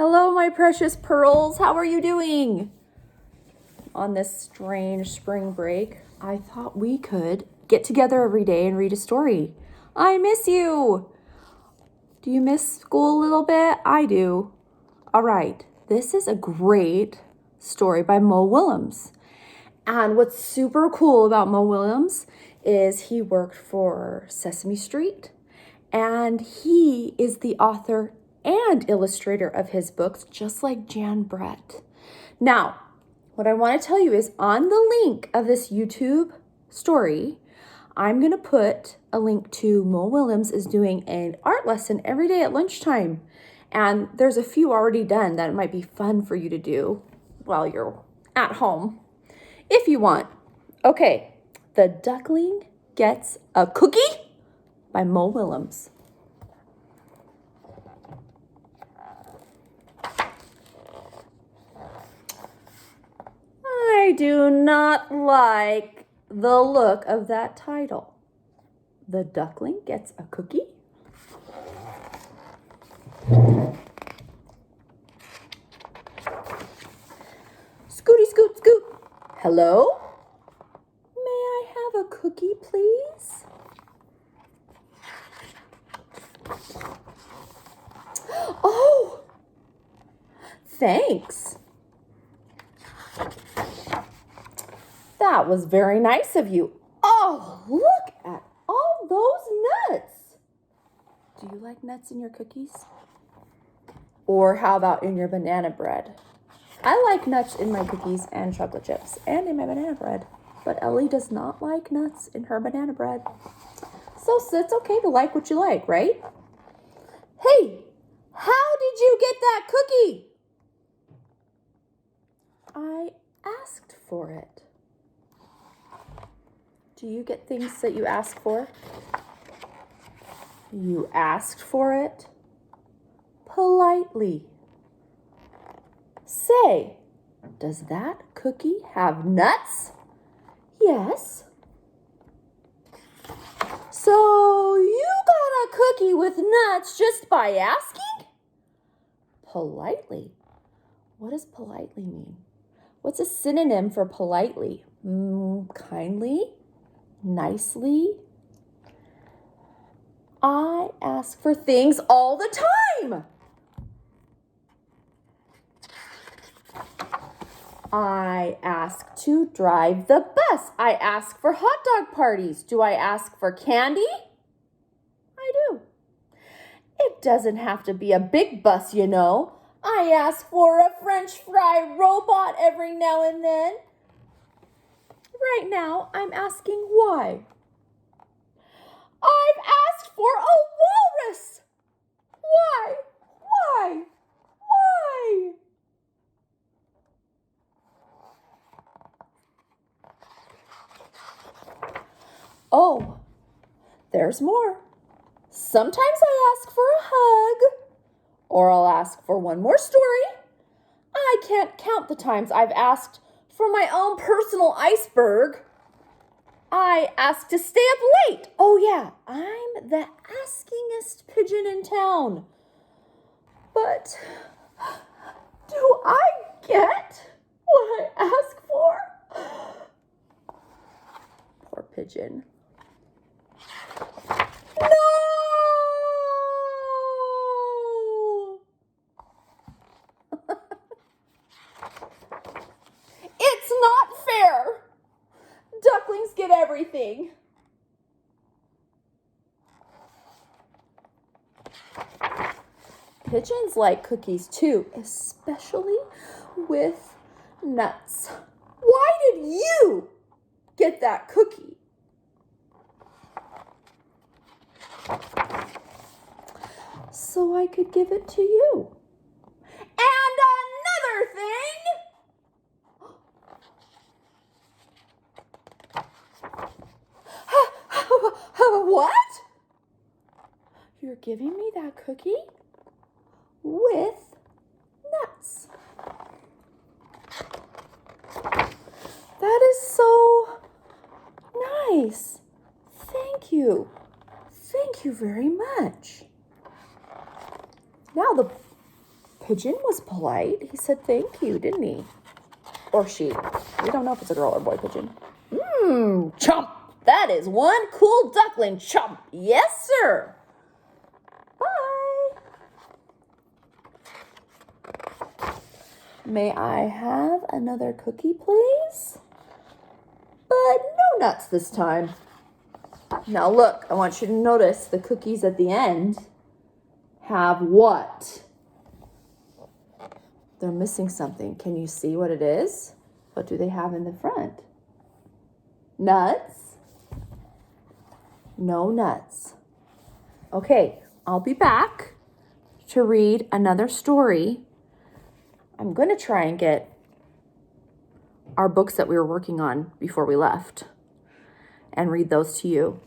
Hello, my precious pearls. How are you doing? On this strange spring break, I thought we could get together every day and read a story. I miss you. Do you miss school a little bit? I do. All right. This is a great story by Mo Willems. And what's super cool about Mo Willems is he worked for Sesame Street, and he is the author and illustrator of his books, just like Jan Brett. Now, what I want to tell you is on the link of this YouTube story, I'm going to put a link to Mo Willems is doing an art lesson every day at lunchtime. And there's a few already done that it might be fun for you to do while you're at home, if you want. Okay, The Duckling Gets a Cookie by Mo Willems. I do not like the look of that title. The Duckling Gets a Cookie? Scooty, scoot, scoot. Hello? May I have a cookie, please? Oh, thanks. That was very nice of you. Oh, look at all those nuts. Do you like nuts in your cookies? Or how about in your banana bread? I like nuts in my cookies and chocolate chips and in my banana bread. But Ellie does not like nuts in her banana bread. So it's okay to like what you like, right? Hey, how did you get that cookie? I asked for it. Do you get things that you ask for? You asked for it politely. Say, does that cookie have nuts? Yes. So you got a cookie with nuts just by asking? Politely. What does politely mean? What's a synonym for politely? Kindly? Nicely? I ask for things all the time. I ask to drive the bus. I ask for hot dog parties. Do I ask for candy? I do. It doesn't have to be a big bus, you know. I ask for a French fry robot every now and then. Right now, I'm asking why. I've asked for a walrus. Why? Why? Why? Oh, there's more. Sometimes I ask for a hug, or I'll ask for one more story. I can't count the times I've asked for my own personal iceberg. I ask to stay up late. Oh yeah, I'm the askingest pigeon in town. But do I get what I ask for? Poor pigeon. No! It's not fair. Ducklings get everything. Pigeons like cookies too, especially with nuts. Why did you get that cookie? So I could give it to you. And another thing. What? You're giving me that cookie with nuts. That is so nice. Thank you. Thank you very much. Now the Pigeon was polite. He said thank you, didn't he? Or she. We don't know if it's a girl or boy pigeon. Chomp. That is one cool duckling. Chomp. Yes, sir. Bye. May I have another cookie, please? But no nuts this time. Now look, I want you to notice the cookies at the end have what? They're missing something. Can you see what it is? What do they have in the front? Nuts? No nuts. Okay, I'll be back to read another story. I'm going to try and get our books that we were working on before we left and read those to you.